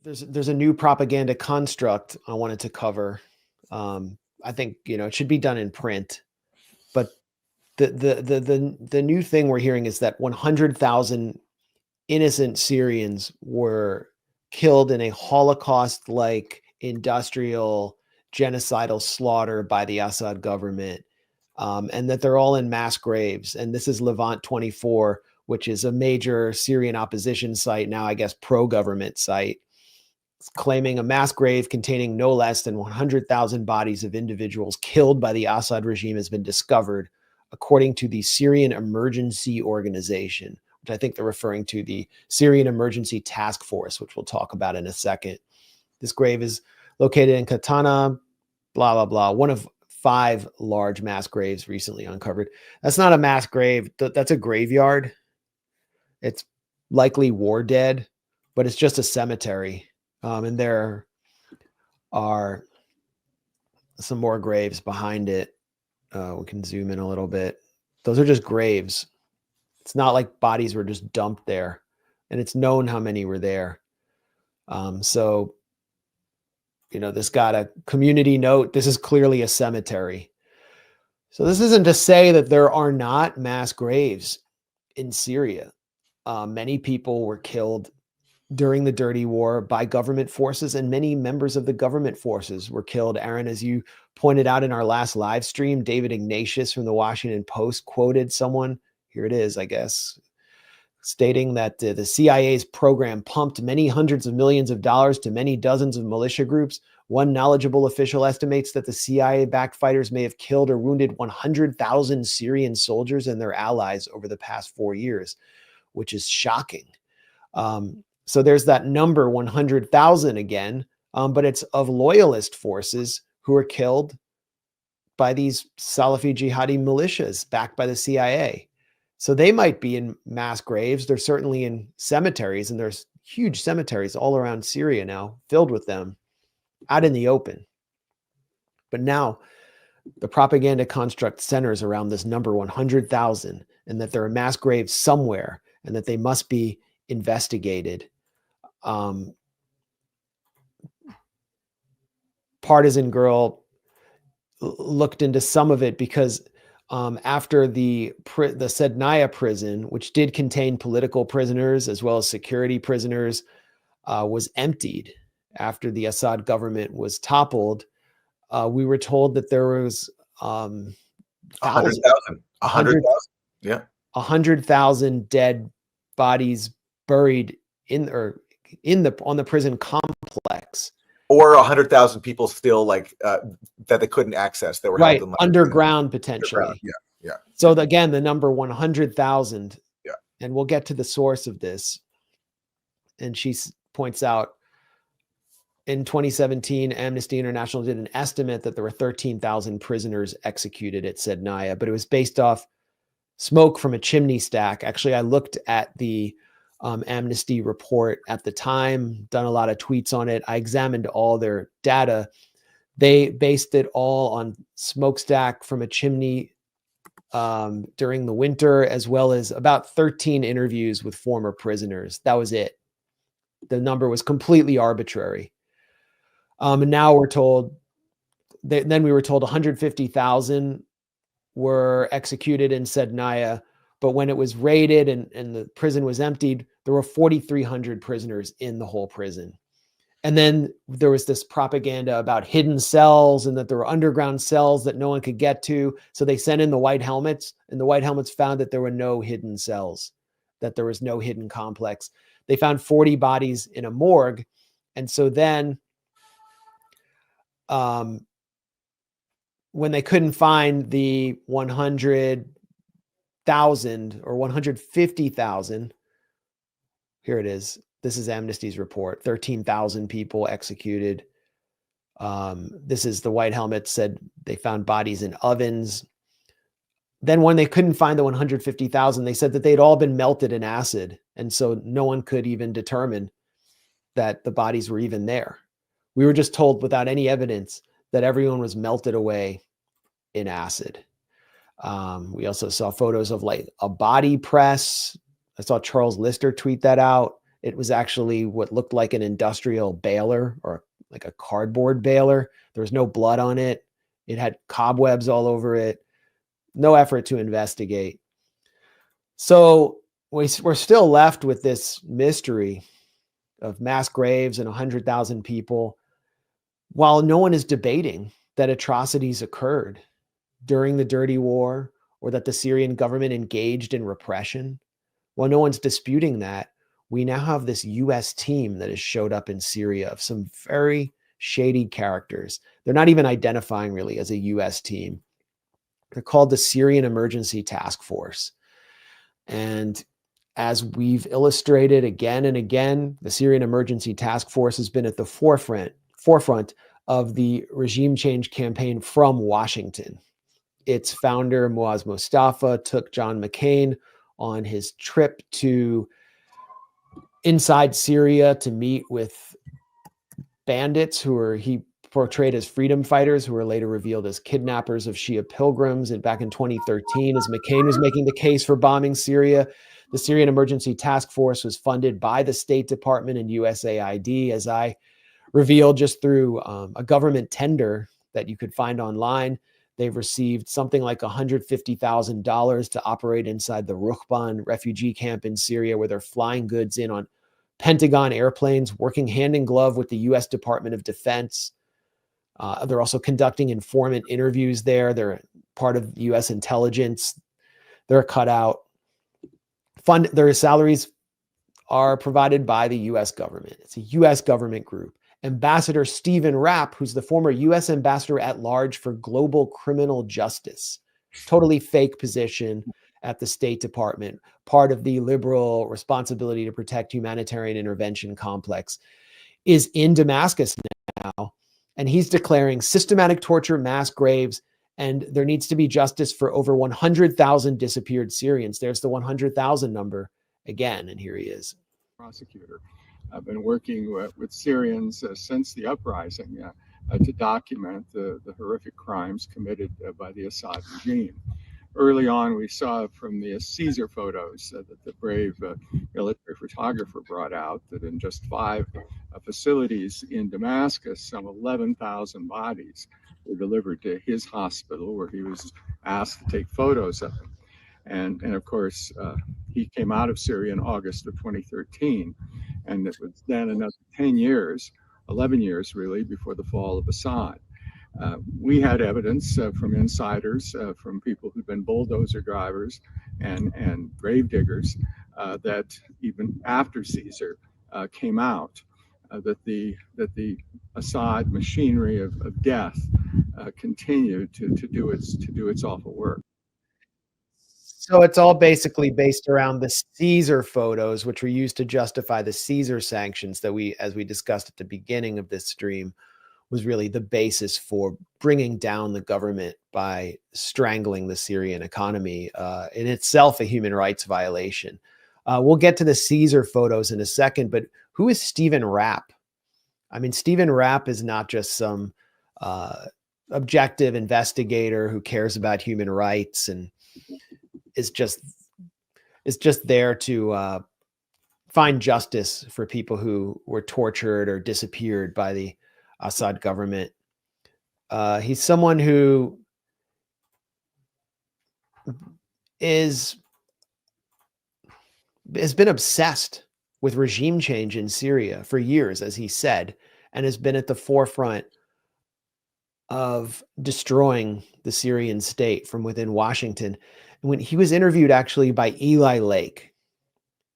there's a new propaganda construct I wanted to cover. I think it should be done in print, but the new thing we're hearing is that 100,000 innocent Syrians were killed in a Holocaust-like industrial genocidal slaughter by the Assad government, and that they're all in mass graves. And this is Levant 24, which is a major Syrian opposition site, now I guess pro-government site, claiming a mass grave containing no less than 100,000 bodies of individuals killed by the Assad regime has been discovered, according to the Syrian Emergency Organization, which I think they're referring to the Syrian Emergency Task Force, which we'll talk about in a second. This grave is located in Katana, blah, blah, blah, one of 5 large mass graves recently uncovered. That's not a mass grave. That's a graveyard. It's likely war dead, but it's just a cemetery. And there are some more graves behind it. We can zoom in a little bit. Those are just graves. It's not like bodies were just dumped there, and it's known how many were there. So, this got a community note. This is clearly a cemetery. So this isn't to say that there are not mass graves in Syria. Many people were killed during the dirty war by government forces, and many members of the government forces were killed. Aaron, as you pointed out in our last live stream, David Ignatius from the Washington Post quoted someone, here it is, I guess, stating that the CIA's program pumped many hundreds of millions of dollars to many dozens of militia groups. One knowledgeable official estimates that the CIA-backed fighters may have killed or wounded 100,000 Syrian soldiers and their allies over the past 4 years, which is shocking. So there's that number 100,000 again, but it's of loyalist forces who are killed by these Salafi jihadi militias backed by the CIA. So they might be in mass graves. They're certainly in cemeteries, and there's huge cemeteries all around Syria now filled with them out in the open. But now the propaganda construct centers around this number 100,000, and that there are mass graves somewhere and that they must be investigated. Partisan Girl looked into some of it because after the Sednaya prison, which did contain political prisoners as well as security prisoners, was emptied after the Assad government was toppled, we were told that there was 100,000. Yeah. 100,000 dead bodies buried on the prison complex, or 100,000 people still that they couldn't access. They were right held in underground potentially. Underground. Yeah. So again, the number 100,000. Yeah. And we'll get to the source of this. And she points out in 2017, Amnesty International did an estimate that there were 13,000 prisoners executed at Sednaya, but it was based off smoke from a chimney stack. Actually, I looked at the Amnesty report at the time, done a lot of tweets on it. I examined all their data. They based it all on smokestack from a chimney during the winter, as well as about 13 interviews with former prisoners. That was it. The number was completely arbitrary. And now we're told, then we were told 150,000 were executed in Sednaya. But when it was raided and the prison was emptied, there were 4,300 prisoners in the whole prison. And then there was this propaganda about hidden cells and that there were underground cells that no one could get to. So they sent in the white helmets, and the white helmets found that there were no hidden cells, that there was no hidden complex. They found 40 bodies in a morgue. And so then when they couldn't find the 100,000 or 150,000, here it is. This is Amnesty's report. 13,000 people executed. This is the white helmet said they found bodies in ovens. Then when they couldn't find the 150,000, they said that they'd all been melted in acid. And so no one could even determine that the bodies were even there. We were just told without any evidence that everyone was melted away in acid. We also saw photos of like a body press. I saw Charles Lister tweet that out. It was actually what looked like an industrial baler or like a cardboard baler. There was no blood on it. It had cobwebs all over it. No effort to investigate. So we're still left with this mystery of mass graves and 100,000 people, while no one is debating that atrocities occurred during the dirty war or that the Syrian government engaged in repression. While no one's disputing that, we now have this US team that has showed up in Syria of some very shady characters. They're not even identifying really as a US team. They're called the Syrian Emergency Task Force. And as we've illustrated again and again, the Syrian Emergency Task Force has been at the forefront of the regime change campaign from Washington. Its founder, Muaz Mustafa, took John McCain on his trip to inside Syria to meet with bandits he portrayed as freedom fighters, who were later revealed as kidnappers of Shia pilgrims. And back in 2013, as McCain was making the case for bombing Syria, the Syrian Emergency Task Force was funded by the State Department and USAID, as I revealed just through a government tender that you could find online. They've received something like $150,000 to operate inside the Ruhban refugee camp in Syria, where they're flying goods in on Pentagon airplanes, working hand in glove with the U.S. Department of Defense. They're also conducting informant interviews there. They're part of U.S. intelligence. They're cut out. Their salaries are provided by the U.S. government. It's a U.S. government group. Ambassador Stephen Rapp, who's the former U.S. ambassador at large for global criminal justice, totally fake position at the State Department, part of the liberal responsibility to protect humanitarian intervention complex, is in Damascus now. And he's declaring systematic torture, mass graves, and there needs to be justice for over 100,000 disappeared Syrians. There's the 100,000 number again, and here he is. Prosecutor. I've been working with Syrians since the uprising to document the horrific crimes committed by the Assad regime. Early on, we saw from the Caesar photos that the brave military photographer brought out that in just 5 facilities in Damascus, some 11,000 bodies were delivered to his hospital, where he was asked to take photos of them. And of course, he came out of Syria in August of 2013, and it was then another 10 years, 11 years really, before the fall of Assad. We had evidence from insiders, from people who'd been bulldozer drivers and grave diggers, that even after Caesar came out, that the Assad machinery of death continued to do its awful work. So it's all basically based around the Caesar photos, which were used to justify the Caesar sanctions that as we discussed at the beginning of this stream, was really the basis for bringing down the government by strangling the Syrian economy, in itself a human rights violation. We'll get to the Caesar photos in a second, but who is Stephen Rapp? I mean, Stephen Rapp is not just some objective investigator who cares about human rights and is just there to find justice for people who were tortured or disappeared by the Assad government. He's someone who has been obsessed with regime change in Syria for years, as he said, and has been at the forefront of destroying the Syrian state from within Washington. When he was interviewed actually by Eli Lake,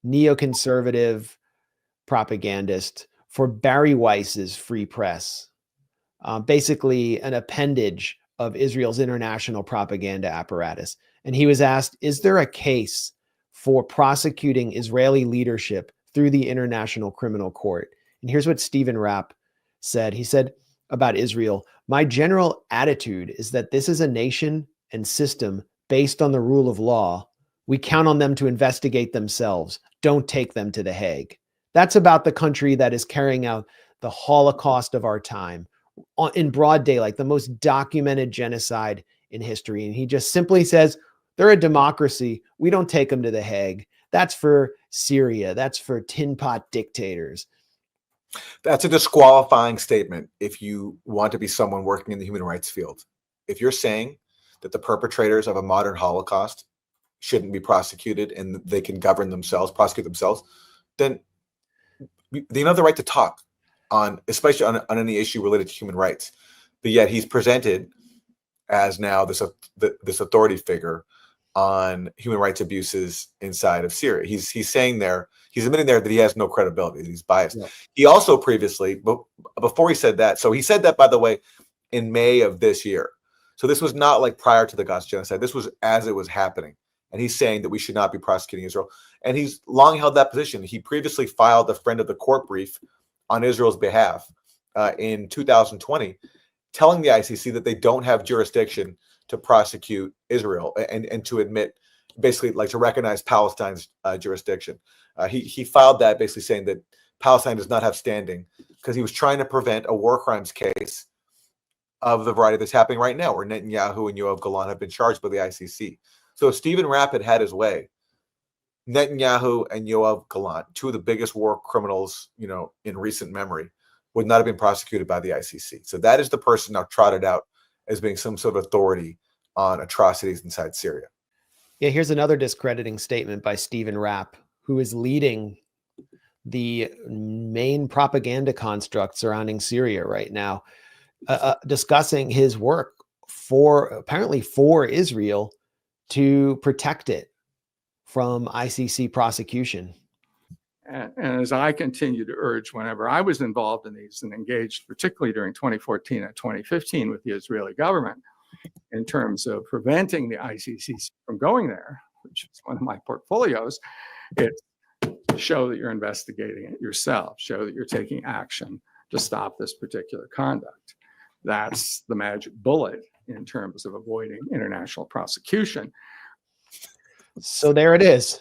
neoconservative propagandist for Barry Weiss's Free Press, basically an appendage of Israel's international propaganda apparatus. And he was asked, is there a case for prosecuting Israeli leadership through the International Criminal Court? And here's what Stephen Rapp said. He said about Israel, my general attitude is that this is a nation and system based on the rule of law. We count on them to investigate themselves. Don't take them to The Hague. That's about the country that is carrying out the Holocaust of our time in broad daylight, the most documented genocide in history. And he just simply says, they're a democracy. We don't take them to The Hague. That's for Syria. That's for tin pot dictators. That's a disqualifying statement if you want to be someone working in the human rights field. If you're saying that the perpetrators of a modern Holocaust shouldn't be prosecuted and they can govern themselves, prosecute themselves, then they have the right to talk on, especially on any issue related to human rights. But yet he's presented as now this authority figure on human rights abuses inside of Syria. He's saying there, he's admitting there that he has no credibility, that he's biased. Yeah. He also previously, but before he said that, so he said that, by the way, in May of this year. So this was not like prior to the Gaza genocide. This was as it was happening. And he's saying that we should not be prosecuting Israel. And he's long held that position. He previously filed a friend of the court brief on Israel's behalf in 2020, telling the ICC that they don't have jurisdiction to prosecute Israel and to admit, basically, like to recognize Palestine's jurisdiction. He filed that basically saying that Palestine does not have standing because he was trying to prevent a war crimes case of the variety that's happening right now, where Netanyahu and Yoav Galan have been charged by the ICC. So if Stephen Rapp had his way, Netanyahu and Yoav Galan, two of the biggest war criminals, in recent memory, would not have been prosecuted by the ICC. So that is the person now trotted out as being some sort of authority on atrocities inside Syria. Yeah, here's another discrediting statement by Stephen Rapp, who is leading the main propaganda construct surrounding Syria right now, discussing his work apparently for Israel to protect it from ICC prosecution. And as I continue to urge whenever I was involved in these and engaged, particularly during 2014 and 2015 with the Israeli government, in terms of preventing the ICC from going there, which is one of my portfolios, it's show that you're investigating it yourself, show that you're taking action to stop this particular conduct. That's the magic bullet in terms of avoiding international prosecution. So there it is.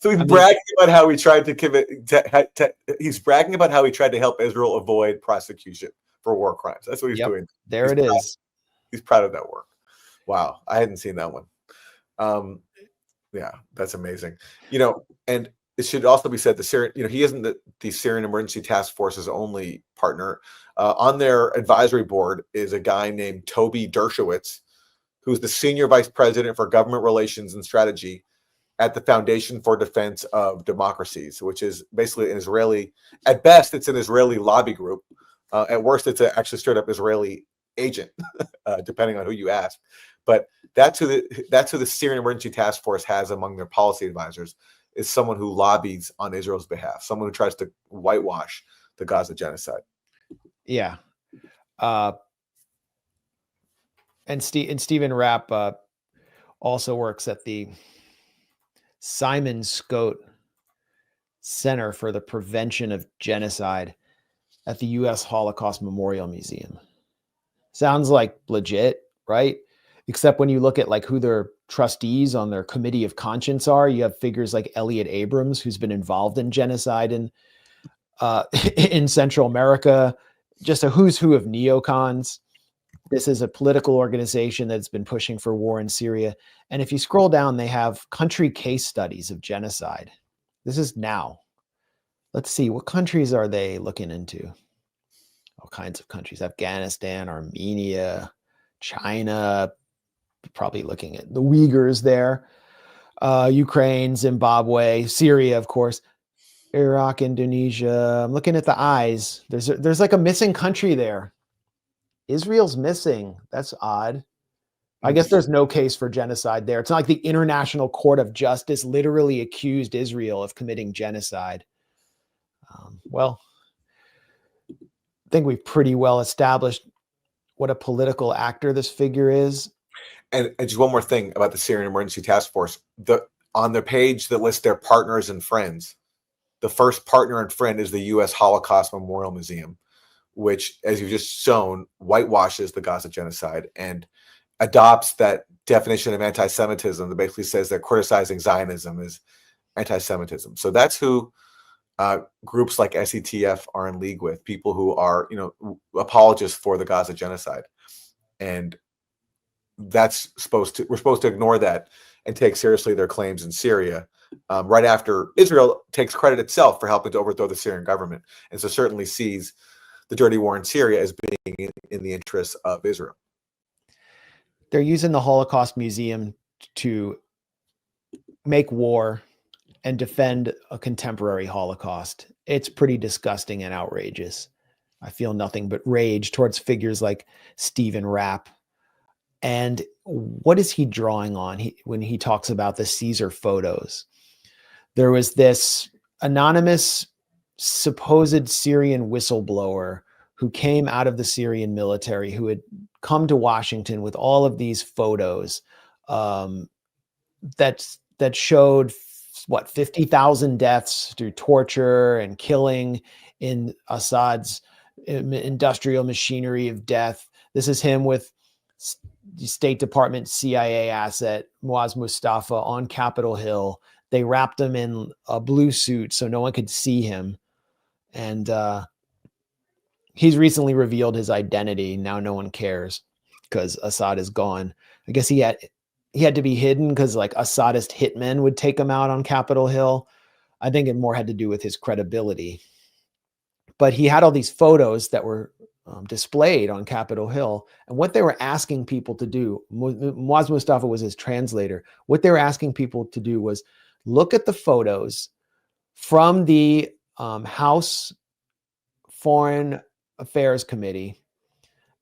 So he's bragging about how he tried to he's bragging about how he tried to help Israel avoid prosecution for war crimes. That's what he's doing. There it is. He's proud of that work. Wow, I hadn't seen that one. Yeah, that's amazing. And it should also be said the Syrian, he isn't the Syrian Emergency Task Force's only partner. On their advisory board is a guy named Toby Dershowitz, who's the senior vice president for government relations and strategy at the Foundation for Defense of Democracies, which is basically an Israeli, at best, it's an Israeli lobby group. At worst, it's actually straight up Israeli agent, depending on who you ask. But that's who the Syrian Emergency Task Force has among their policy advisors, is someone who lobbies on Israel's behalf, someone who tries to whitewash the Gaza genocide. Yeah. And Stephen Rapp also works at the Simon Scott Center for the Prevention of Genocide at the U.S. Holocaust Memorial Museum. Sounds like legit, right? Except when you look at who their trustees on their committee of conscience are, you have figures like Elliot Abrams, who's been involved in genocide in Central America, just a who's who of neocons. This is a political organization that's been pushing for war in Syria. And if you scroll down, they have country case studies of genocide. This is now. Let's see, what countries are they looking into? All kinds of countries: Afghanistan, Armenia, China, probably looking at the Uyghurs there, Ukraine, Zimbabwe, Syria, of course, Iraq, Indonesia. I'm looking at the eyes. There's like a missing country there. Israel's missing. That's odd. I guess there's no case for genocide there. It's not like the International Court of Justice literally accused Israel of committing genocide. Well, I think we've pretty well established what a political actor this figure is. And just one more thing about the Syrian Emergency Task Force. On their page that lists their partners and friends, the first partner and friend is the U.S. Holocaust Memorial Museum, which, as you've just shown, whitewashes the Gaza genocide and adopts that definition of anti-Semitism that basically says that criticizing Zionism is anti-Semitism. So that's who groups like SETF are in league with, people who are, apologists for the Gaza genocide. And we're supposed to ignore that and take seriously their claims in Syria right after Israel takes credit itself for helping to overthrow the Syrian government, and so certainly sees the dirty war in Syria as being in the interests of Israel. They're using the Holocaust Museum to make war and defend a contemporary Holocaust. It's pretty disgusting and outrageous. I feel nothing but rage towards figures like Stephen Rapp. And what is he drawing on when he talks about the Caesar photos? There was this anonymous supposed Syrian whistleblower who came out of the Syrian military, who had come to Washington with all of these photos that showed 50,000 deaths through torture and killing in Assad's industrial machinery of death. This is him with State Department CIA asset Muaz Mustafa on Capitol Hill. They wrapped him in a blue suit so no one could see him. And he's recently revealed his identity. Now no one cares because Assad is gone. I guess he had to be hidden because like Assadist hitmen would take him out on Capitol Hill. I think it more had to do with his credibility. But he had all these photos that were displayed on Capitol Hill. And what they were asking people to do, Muaz Mustafa was his translator. What they were asking people to do was look at the photos from the House Foreign Affairs Committee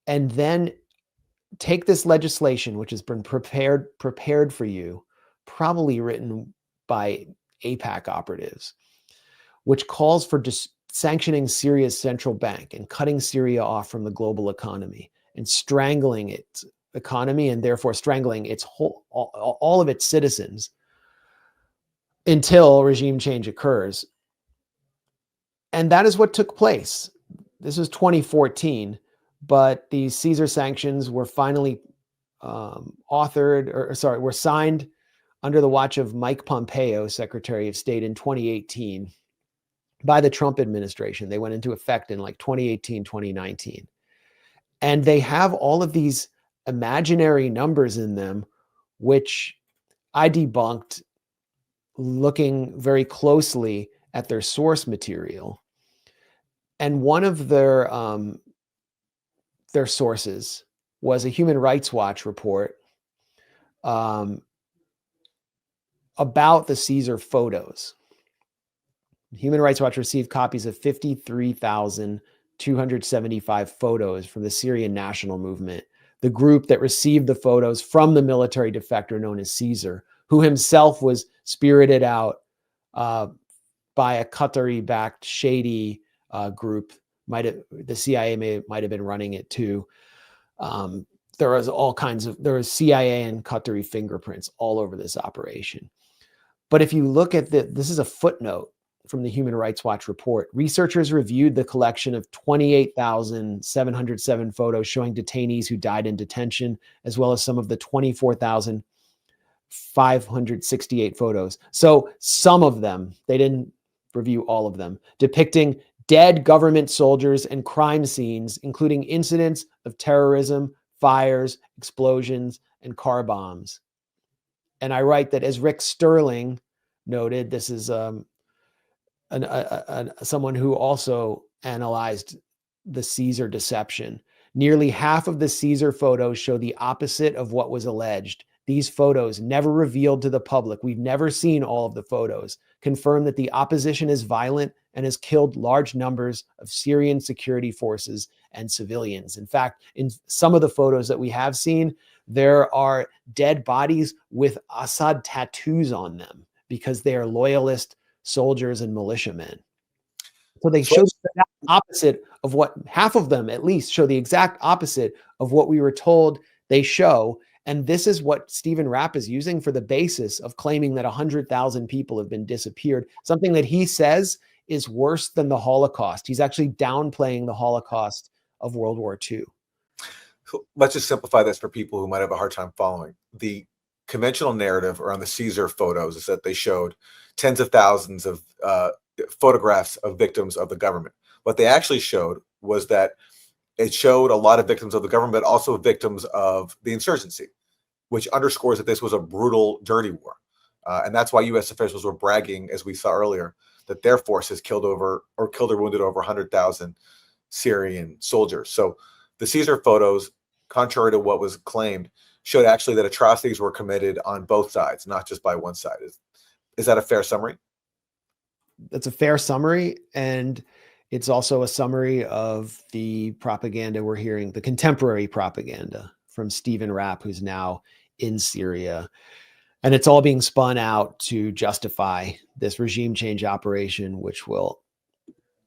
and then take this legislation, which has been prepared for you, probably written by AIPAC operatives, which calls for sanctioning Syria's central bank and cutting Syria off from the global economy and strangling its economy and therefore strangling its all of its citizens until regime change occurs. And that is what took place. This was 2014, but these Caesar sanctions were finally were signed under the watch of Mike Pompeo, Secretary of State, in 2018 by the Trump administration. They went into effect in like 2018, 2019. And they have all of these imaginary numbers in them, which I debunked looking very closely at their source material. And one of their sources was a Human Rights Watch report about the Caesar photos. Human Rights Watch received copies of 53,275 photos from the Syrian National Movement, the group that received the photos from the military defector known as Caesar, who himself was spirited out by a Qatari-backed shady group. The CIA might have been running it too. There was CIA and Qatari fingerprints all over this operation. But if you look at this is a footnote from the Human Rights Watch report. Researchers reviewed the collection of 28,707 photos showing detainees who died in detention, as well as some of the 24,568 photos. So some of them, they didn't review all of them, depicting dead government soldiers and crime scenes, including incidents of terrorism, fires, explosions, and car bombs. And I write that, as Rick Sterling noted, this is someone who also analyzed the Caesar deception. Nearly half of the Caesar photos show the opposite of what was alleged. These photos, never revealed to the public, we've never seen all of the photos, confirm that the opposition is violent and has killed large numbers of Syrian security forces and civilians. In fact, in some of the photos that we have seen, there are dead bodies with Assad tattoos on them because they are loyalist soldiers and militiamen. So they show the exact opposite of what, half of them at least show the exact opposite of what we were told they show. And this is what Stephen Rapp is using for the basis of claiming that 100,000 people have been disappeared, something that he says is worse than the Holocaust. He's actually downplaying the Holocaust of World War II. Let's just simplify this for people who might have a hard time following. The conventional narrative around the Caesar photos is that they showed tens of thousands of photographs of victims of the government. What they actually showed was that it showed a lot of victims of the government, but also victims of the insurgency, which underscores that this was a brutal, dirty war. And that's why U.S. officials were bragging, as we saw earlier, that their force has killed or wounded over 100,000 Syrian soldiers. So the Caesar photos, contrary to what was claimed, showed actually that atrocities were committed on both sides, not just by one side. Is that a fair summary? That's a fair summary. And it's also a summary of the propaganda we're hearing, the contemporary propaganda from Stephen Rapp, who's now in Syria. And it's all being spun out to justify this regime change operation, which will,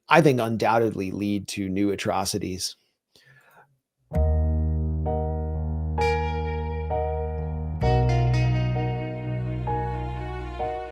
I think, undoubtedly lead to new atrocities.